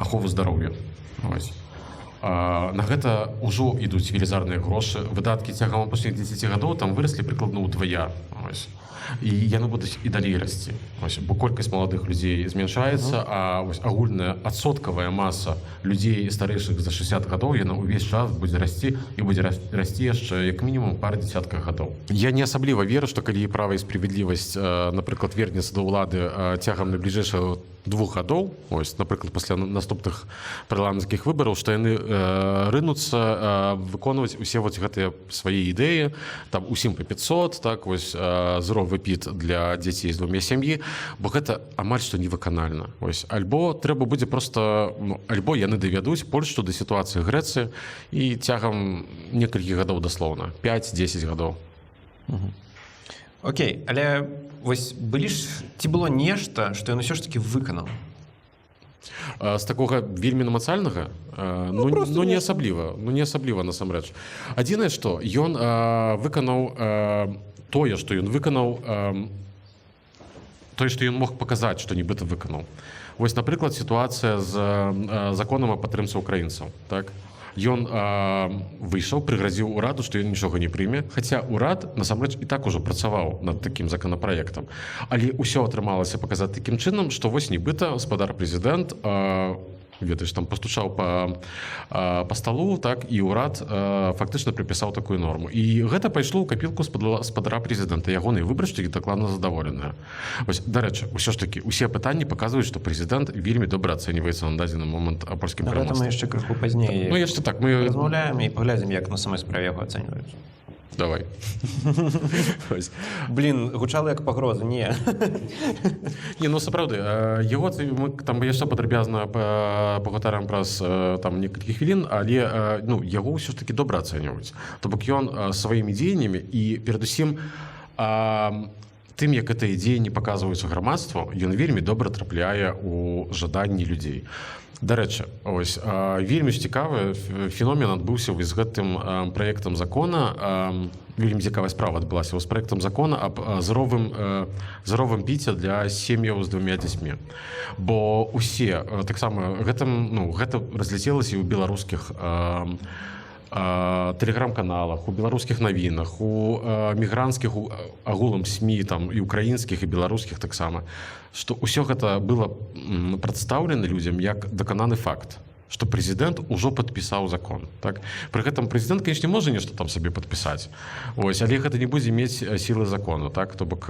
ахову здароўя. Ось. На гэта ўжо ідуць велізарныя грошы. Выдаткі цягам апошніх 10 гадоў там выраслі прыкладна ўдвая. І яны будуць і далей расці. Бо колькасць маладых людзей змяншаецца, а агульная адсоткавая маса людзей старэйшых за 60 гадоў, яна ўвесь час будзе расці і будзе расці яшчэ як мінімум пару дзесятках гадоў. Я не асабліва веру, што калі права і справядлівасць, напрыклад, вернецца да ўлады цягам найбліжэйшых 2 гадоў, напрыклад, пасля наступных парламенцкіх выбараў, што яны рынуцца выконваць усе гэтыя свае ідэі, там усім па 500, так, зровы піт для дзяцей з 2 сям'і, бо гэта амаль што невыканальна. Альбо трэба будзе проста, альбо яны давядуць Польшчу да сітуацыі Грэцыі і цягам некалькі гадоў даслоўна, 5-10 гадоў. Окей, але былі ж, ці было нешта, што ён усё ж такі выканаў? З такога вельмі намацальнага? Не асабліва насамрэч. Адзінае, што ён выканаў тое, што ён выканаў, тое, што ён мог паказаць, што нібыта выканаў. Напрыклад, сітуацыя з законам о падтрымцы украінцаў. Так? Ён выйшаў, прыгразіў ураду, што ён нічога не прыме, хаця урад насамрэч і так ужо працаваў над такім законапраектам. Але ўсё атрымалася паказаць такім чынам, што нібыта гаспадар прэзідэнт ведаеш, там пастучаў па сталу, так, і ўрад фактычна прыпісаў такую норму. І гэта пайшло ў капілку гаспадара прэзідэнта. Ягоныя выбаршчыкі дакладна задаволеныя. Дарэчы, ўсё ж такі, усе пытанні паказваюць, што прэзідэнт вельмі добра ацэньваецца на дадзены момант польскім пераможцам. Гэта мы яшчэ крыху пазней размаўляем і паглядзім, як на самой справе яго ацэньваюць. Давай. Блин, гучала як пагроза, не. Сапраўды, мы там яшчэ падрабязна пагутарым праз некалькі хвілін, але яго ўсё ж такі добра ацэньваюць. То бок ён сваімі дзеяннямі і перадусім тым, як гэтыя дзеянні паказваюць грамадству, ён вельмі добра трапляе ў жаданні людзей. Дарэчы, вельмі цікавы феномен адбыўся з гэтым праектам закона. Вельмі цікавая справа адбылася з праектам закона аб здаровым піце для сем'яў з 2 дзецьмі. Бо усе таксама гэта разляцелася і ў беларускіх тэлеграм-каналах, у беларускіх навінах, у мігранцкіх агулам СМІ і украінскіх і беларускіх таксама, што ўсё гэта было прадстаўлена людзям як дакананы факт, што прэзідэнт ужо падпісаў закон. Так? Пры гэтым прэзідэнт, канечне, можа нешта там сабе падпісаць, але гэта не будзе мець сілы закону. Так? То бок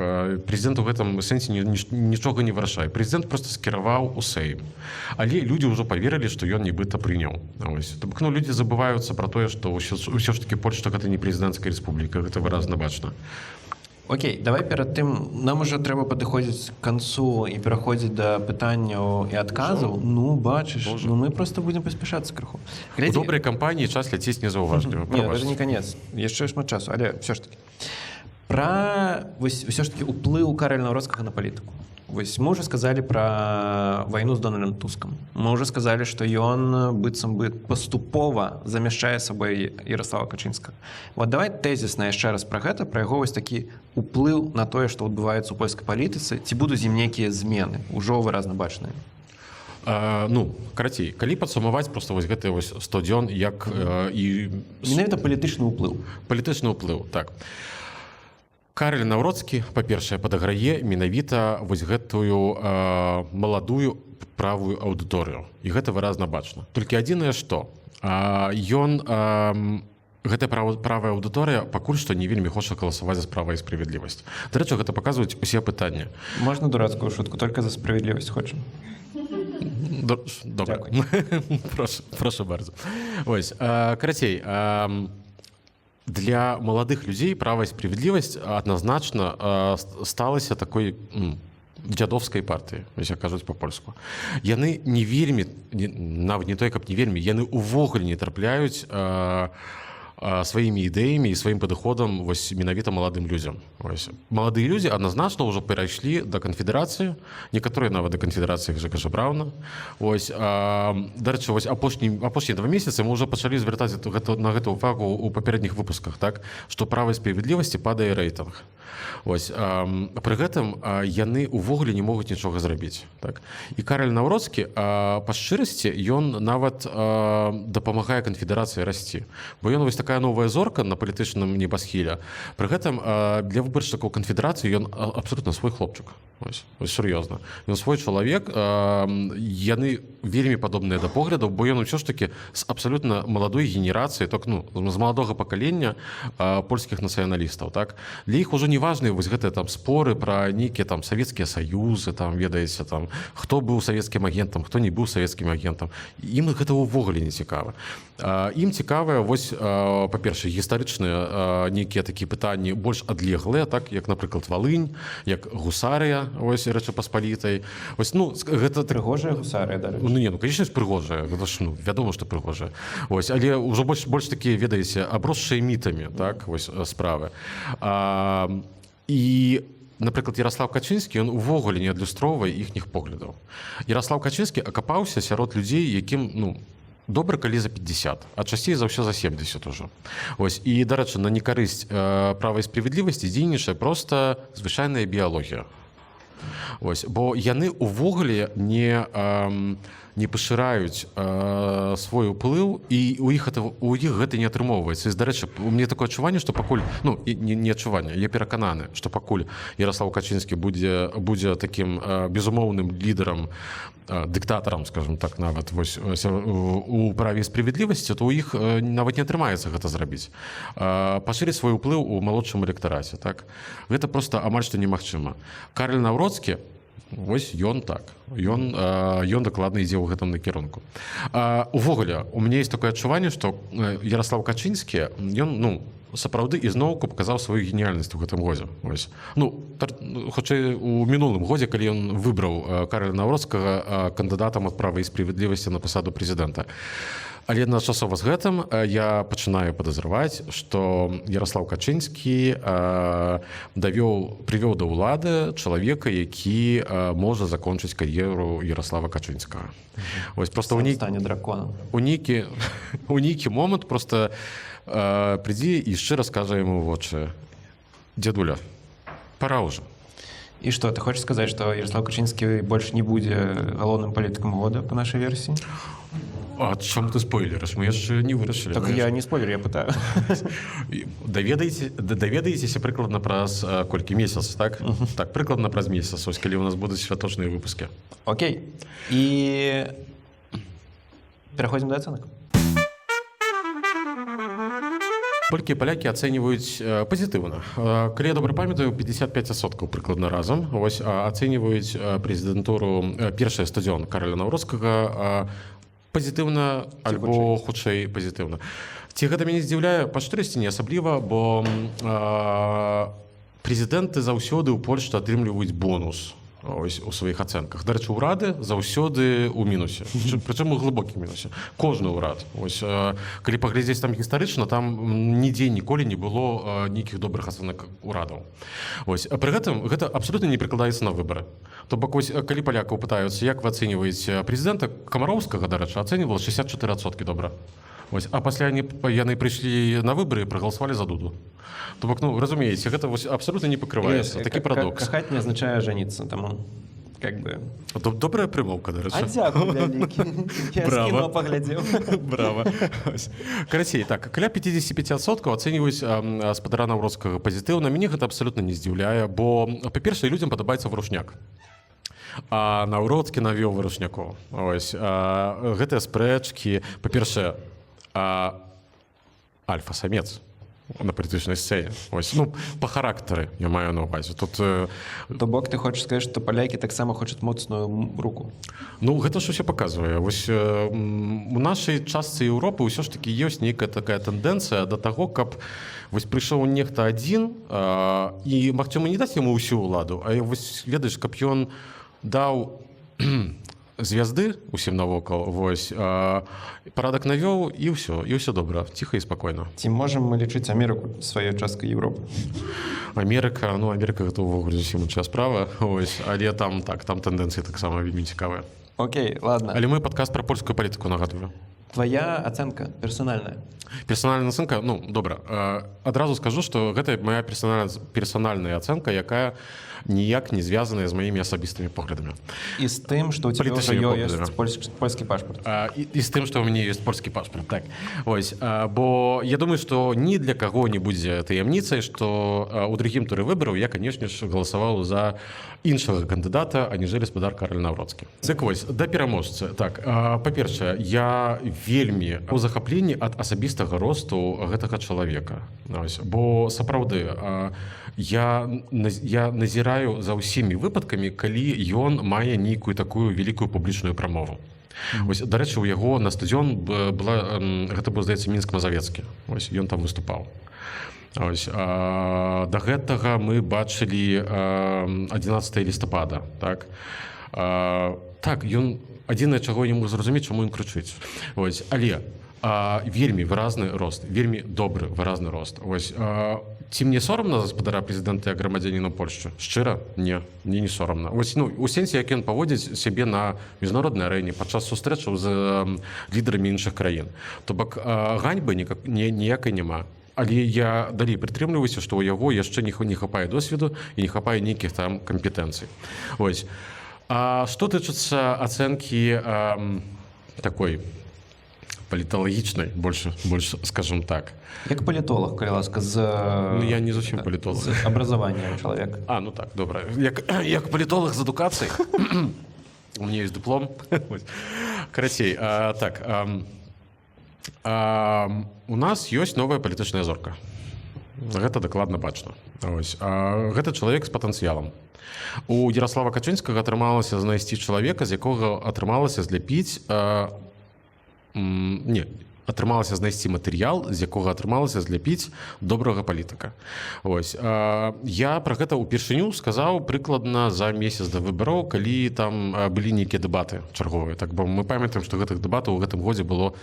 прэзідэнт у гэтым сэнсе нічога не вырашае. Прэзідэнт проста скіраваў у Сейм. Але людзі ўжо паверылі, што ён нібыта прыняў. То бок людзі забываюцца пра тое, што ўсё ж такі Польшча гэта не прэзідэнцкая рэспубліка, гэта выразна бачна. Окей, давай перад тым, нам уже трэба падыходзіць к канцу і пераходзіць да пытанняў і адказаў. Бачыш, мы просто будзем паспяшацца крыху. У добрай кампаніі час ляціць незаўважліва. Не, гэта не канец. Яшчэ шмат часу, але ўсё ж такі. Пра ўсё ж такі ўплыў Карэля Наўродскага на палітыку. Мы уже сказали про войну с Дональдом Туском. Мы уже сказали, что ён быццам бы паступова замяшчае сабой Ярослава Качынскага. Давай тэзісна яшчэ раз пра гэта, пра яго такі ўплыў на тое, што адбываецца ў польскай палітыцы, ці будуць з ім нейкія змены, ужо выразна бачныя. Карацей, калі падсумаваць проста гэты 100 дзён, як і... Менавіта палітычны ўплыў. Палітычны ўплыў, так. Карэль Наўродскі, па-першае, падаграе менавіта гэтую маладую правую аўдыторыю. І гэта выразна бачна. Толькі адзінае, што гэтая правая аўдыторыя пакуль што не вельмі хоча галасаваць за права і справядлівасць. Дарэчы, гэта паказваюць усе пытанні. Можна дурацкую шутку, толькі за справядлівасць хочам. Добра. Прошу bardzo. Карацей, для маладых людзей права і справядлівасць адназначна сталася такой дзядовскай партыі, як кажуць па-польску. Яны не вельмі, нават не той, каб не вельмі, яны ўвогуле не трапляюць сваімі ідэямі і сваім падыходам менавіта маладым людзям. Маладыя людзі адназначна ўжо перайшлі да канфедэрацыі, некаторыя нават да канфедэрацыі Жэка Браўна. Дарэчы, апошнія 2 месяцы мы ўжо пачалі звяртаць на гэту увагу ў папярэдніх выпусках, так, што права і справядлівасці падае рэйтынг. Вось пры гэтым яны ўвогуле не могуць нічога зрабіць, так. І Караль Наўроцкі па шчырасці ён нават дапамагае канфедэрацыі расці, бо ён вось такая новая зорка на палітычным небасхіле. Пры гэтым для выбаршчыкаў канфедэрацыі ён абсолютно свой хлопчык, вось сур'ёзна, ён свой чалавек, яны вельмі падобныя да поглядаў, бо ён усё ж такі з абсолютно маладой генерацыі, так, ну, з маладога пакалення польскіх нацыяналістаў, так. Для іх ужо не важны вось гэтыя там споры пра нейкія там савецкія саюзы, там, ведаеце, там, хто быў савецкім агентам, хто не быў савецкім агентам. Ім гэта ўвогуле не цікава. Ім цікавыя вось, па-першае, гістарычныя нейкія такія пытанні больш адлеглыя, так, як, напрыклад, Валынь, як Гусарыя, вось, Рэчы Паспалітай. Вось, ну, гэта Прыгожая Гусарыя, дарэчы. Ну, не, ну, конечно, прыгожая, гэта ж, ну, вядома, што прыгожая. Вось, але ўжо больш такія, ведаеце, абросшыя мітамі, так, вось, справы. І, напрыклад, Ярослав Качынскі, ён увогуле не адлюстроўвае іхніх поглядаў. Ярослав Качынскі акапаўся сярод людзей, якім, ну, добра, калі за 50, а часцей за ўсё за 70 ужо. Вось, і, дарэчы, на некарысць права і справядлівасці дзейнічае проста звычайная біялогія. Вось, бо яны увогуле не пашыраюць свой уплыў, і у іх гэта не атрымоўваецца. І, дарэчы, у мяне такое адчуванне, што пакуль, ну, не адчуванне, я перакананы, што пакуль Ярослав Качынскі будзе такім безумоўным лідарам, дыктатарам, скажем так, нават вось, у праве і справядлівасці, то ў іх нават не атрымаецца гэта зрабіць. Пашырыць свой уплыў у малодшым электараце, так? Гэта проста амаль што немагчыма. Караль Наўроцкі, вось ён так, ён дакладна ідзе ў гэтым накірунку. Увогуле, у мяне ёсць такое адчуванне, што Ярослав Качынскі, ён, ну, сапраўды ізноўку паказаў сваю геніяльнасць у гэтым годзе. Вось. Ну, хутчэй у мінулым годзе, калі ён выбраў Караля Наўроцкага кандыдатам ад права і справядлівасці на пасаду прэзідэнта. Але адначасова з гэтым я пачынаю падазраваць, што Ярослав Качынскі прывёў да ўлады чалавека, які можа закончыць кар'еру Ярослава Качынскага. Вось проста стане драконам. У нейкі момант проста прыйдзі і шчыра скажа яму ў вочы: «Дзядуля, пора ўжо». І што, ты хочаш сказаць, што Ярослав Качынскі больш не будзе галоўным палітыкам года па нашай версіі? А чым ты спойлерыш? Мы яшчэ не вырашылі. Так я не спойлер, я пытаю. Даведаецеся прыкладна праз колькі месяц, так? Так, прыкладна праз месяц, ось калі ў нас будуць святочныя выпускі. Окей. І пераходзім да ацэнак. Полькі і палякі ацэньваюць пазітыўна. Калі я добра памятаю, 55% прыкладна разам. Вось ацэньваюць прэзідэнтуру, першая стадыён Караля Наўроцкага пазітыўна альбо хутчэй пазітыўна. Ці гэта мяне здзіўляе? Па шчырасці не асабліва, бо прэзідэнты заўсёды ў Польшчы атрымліваюць бонус ось у сваіх ацэнках. Дарэчы, ўрады заўсёды ў мінусе, прычым у глыбокім мінусе. Кожны ўрад. Ось, калі паглядзець там гістарычна, там нідзе ніколі не было нейкіх добрых ацэнак урадаў. Ось, пры гэтым гэта абсалютна не прыкладаецца на выбары. То бок, ось, калі палякаў пытаюцца, як вы ацэньваеце прэзідэнта, Камароўскага, дарэчы, ацэньвала 64% добра. Ось, а пасля яны прыйшлі на выбары і прагаласавалі за Дуду. То бок, ну, разумееце, гэта вось абсалютна не пакрываецца. Такі парадокс. Кахаць не азначае жаніцца, таму как бы... Добрая прымаўка, дарэчы. А дзякуй вялікі. Я з кіно паглядзеў. Брава. Карацей, так, каля 55% ацэньваюць спадара Наўроцкага пазітыўна. Мяне гэта абсалютна не здзіўляе, бо, па-першае, людзям падабаецца варушняк. А Наўроцкі навёў варушнякоў. Ось, гэтыя спрэчкі, па-першае, альфа-самец на палітычнай сцэне. Ось, ну, па характары я маю на ўвазе. Тут... То бок ты хочаш сказаць, што палякі таксама хочуць моцную руку? Ну, гэта ж усё паказвае. Вось у нашай частцы Еўропы ўсё ж такі ёсць нейкая такая тэндэнцыя да таго, каб вось прыйшоў нехта адзін і, магчыма, не даць яму ўсю ўладу, а вось, ведаеш, каб ён даў звязды усім навокал, вось, парадак навёў, і ўсё добра, ціха і спакойна. Ці можам мы лічыць Амерыку сваёй часткай Еўропы? Амерыка гэта ўвогуле зусім іншая справа, ось, але там тэндэнцыі таксама вельмі цікавыя. Окей, ладно. Але мы падкаст пра польскую палітыку нагадваю. Твоя ацэнка персанальная. Персанальная ацэнка, ну, добра. Адразу скажу, што гэта моя персанальная ацэнка, якая ніяк не звязаная з маімі асабістымі поглядамі. І з тым, што ў цябе ўжо Палітычнымі ёсць поглядамі. польскі пашпарт. І з тым, што ў мяне ёсць польскі пашпарт, так. Вось, бо я думаю, што ні для каго не будзе таямніцай, што ў другім туры выбараў я, канешне ж, галасаваў за іншага кандыдата, аніжэлі спадар Караль Навроцкі. Так вось, да пераможцы. Так, па-першае, я вельмі у захапленні ад асабістага росту гэтага чалавека. Вось, бо сапраўды, я назіраю за ўсімі выпадкамі, калі ён мае нейкую такую вялікую публічную прамову. Вось, дарэчы, у яго на стадыён гэта быў, здаецца, Мінск-Мазавецкі. Вось, ён там выступаў. Ось, да гэтага мы бачылі 11 лістапада. Так, ён адзінае, чаго я не мог зразумець, чаму ён крычыць. Ось, але вельмі выразны рост, вельмі добры выразны рост. Ось, ці мне сорамна за спадара прэзідэнта як грамадзяніна Польшчы? Шчыра? Не, мне не сорамна. Ось, ну, у сенсе, як ён паводзіць сябе на міжнароднай арэне падчас сустрэчаў з лідарамі іншых краін. То бок ганьбы ніякай няма. Але я далей прытрымліваюся, што ў яго яшчэ не хапае досведу і не хапае нейкіх там кампетэнцый. Ось. А што тычыцца ацэнкі такой паліталагічнай, больш, скажем так. Як палітолог, калі ласка, Ну, я не зусім палітолог. з абразаваннем чалавека. Ну так, добра. Як палітолог з адукацыяй. У меня есть диплом. Карацей, так. У нас ёсць новая палітычная зорка. Гэта дакладна бачна. Ось. Гэта чалавек з патэнцыялам. У Ярослава Качынскага атрымалася знайсці чалавека, з якога атрымалася зляпіць атрымалася знайсці матэрыял, з якога атрымалася зляпіць добрага палітыка. Ось. Я пра гэта ўпершыню сказаў прыкладна за месяц да выбараў, калі там былі нейкія дэбаты чарговыя. Так, бо мы памятаем, што гэтых дэбатаў у гэтым годзе было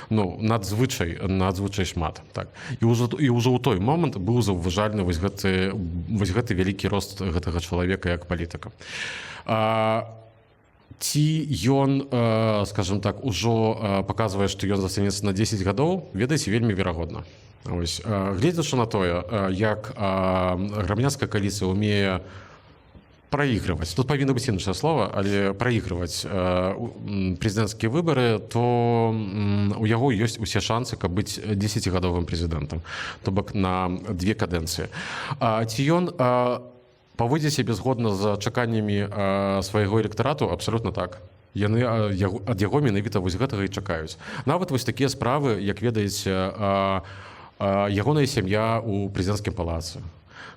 надзвычай шмат. Так. І ўжо ў той момант быў заўважальны вось гэты вялікі рост гэтага чалавека як палітыка. Ці ён, скажем так, ужо паказвае, што ён застанецца на 10 гадоў, ведаеце, вельмі верагодна. Гледзячы на тое, як грамадзянская кааліцыя ўмее праігрываць, тут павінна быць іншае слова, але праігрываць прэзідэнцкія выбары, то у яго ёсць усе шансы, каб быць 10-гадовым прэзідэнтам, то бок на 2 кадэнцыі. Ці ён паводзіць сябе згодна з чаканнямі свайго электарату? Абсалютна так. Яны ад яго менавіта вось гэтага і чакаюць. Нават вось такія справы, як ведаеце, ягоная сям'я ў прэзідэнцкім палацы.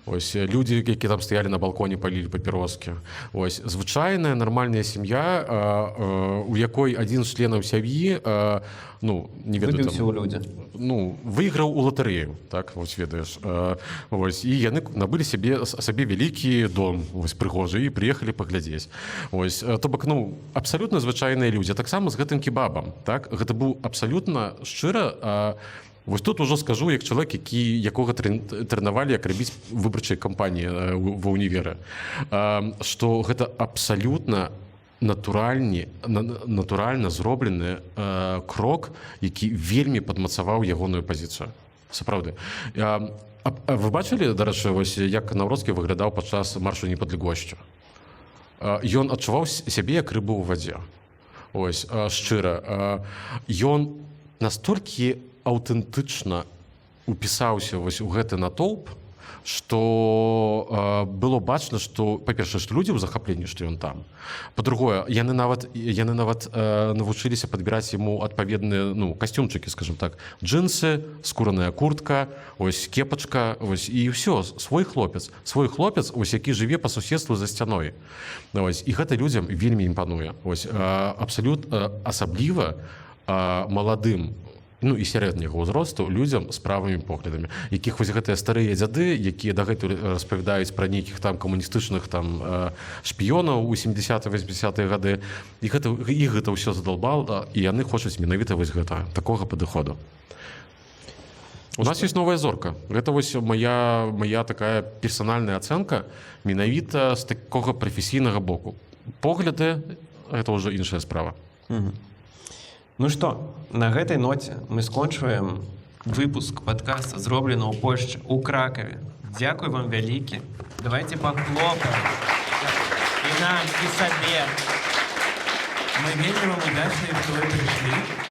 Ось, людзі, які там стаялі на балконе, палілі папіроскі. Ось, звычайная нармальная сям'я, у якой адзін з членаў сям'і, не ведаю, выбіўся ў людзі. Выйграў у латарэю, так, вось ведаеш. Ось, і яны набылі сабе вялікі дом, вось, прыгожы, і прыехалі паглядзець. Ось, то бок, абсалютна звычайныя людзі. Таксама з гэтым кебабам, так, гэта быў абсалютна шчыра. Вось тут ужо скажу, як чалавек, якога трэнавалі, як рабіць выбарчыя кампаніі ва ўніверы, што гэта абсалютна натуральна зроблены крок, які вельмі падмацаваў ягоную пазіцыю. Сапраўды. Вы бачылі, дарэчы, як Навроцкі выглядаў падчас маршу непадлегласці? Ён адчуваў сябе як рыбу ў вадзе. Ось, шчыра. Ён настолькі аўтэнтычна упісаўся вось у гэты натоўп, што было бачна, што, па-першае, што людзі ў захапленні, што ён там. Па-другое, яны нават навучыліся падбіраць яму адпаведныя касцюмчыкі, скажем так, джинсы, скураная куртка, ось кепачка, ось, і ўсё, свой хлопец, ось, які жыве па суседству за сцяной. Ось, і гэта людзям вельмі імпануе. Ось, асабліва маладым і сярэдняга ўзросту людзям з правымі поглядамі, якіх вось гэтыя старыя дзяды, якія дагэтуль распавядаюць пра нейкіх там камуністычных шпіёнаў у 70-80-е гады, іх гэта ўсё задалбала, і яны хочуць менавіта вось гэта, такога падыходу. У нас ёсць новая зорка. Гэта вось моя такая персанальная ацэнка менавіта з такога прафесійнага боку. Погляды — гэта ўжо іншая справа. Ну што, на гэтай ноце мы скончваем выпуск падкаста, зроблена ў Польшчы, у Кракаве. Дзякуй вам вялікі. Давайте пахлопаем. І нам, і сабе. Мы вельмі вам удачныя, што вы прыйшлі.